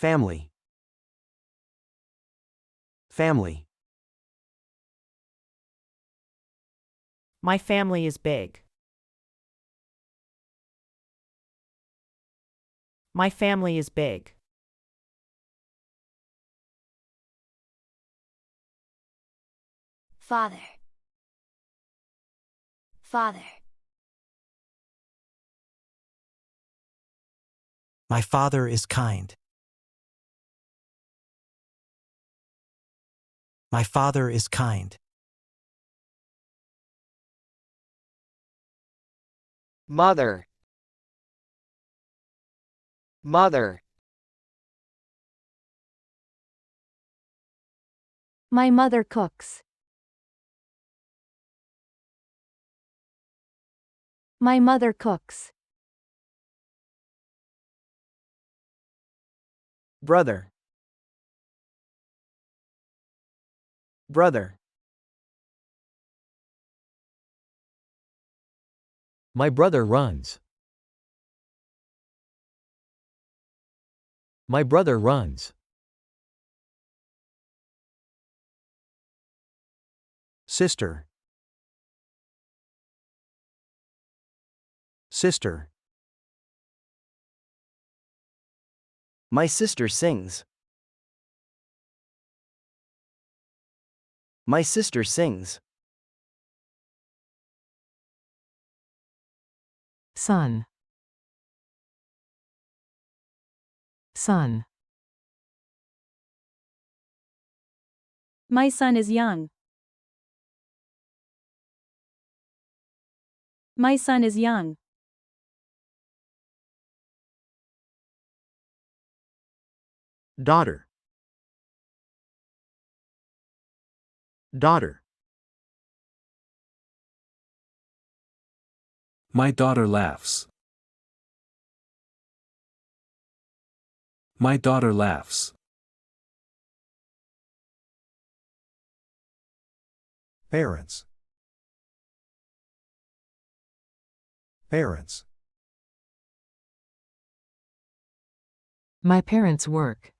Family. Family. My family is big. My family is big. Father. Father. My father is kind. My father is kind. Mother. Mother. My mother cooks. My mother cooks. Brother. Brother. My brother runs. My brother runs. Sister. Sister. My sister sings. My sister sings. Son. Son. My son is young. My son is young. Daughter. Daughter. My daughter laughs. My daughter laughs. Parents. Parents. My parents work.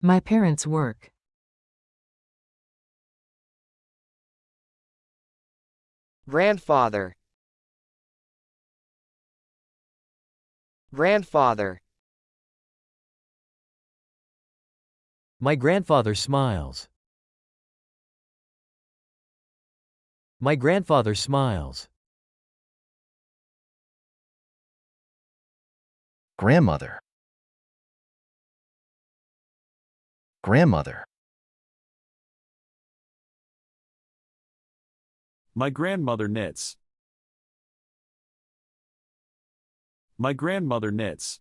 My parents work. Grandfather. Grandfather. My grandfather smiles. My grandfather smiles. Grandmother. Grandmother. My grandmother knits. My grandmother knits.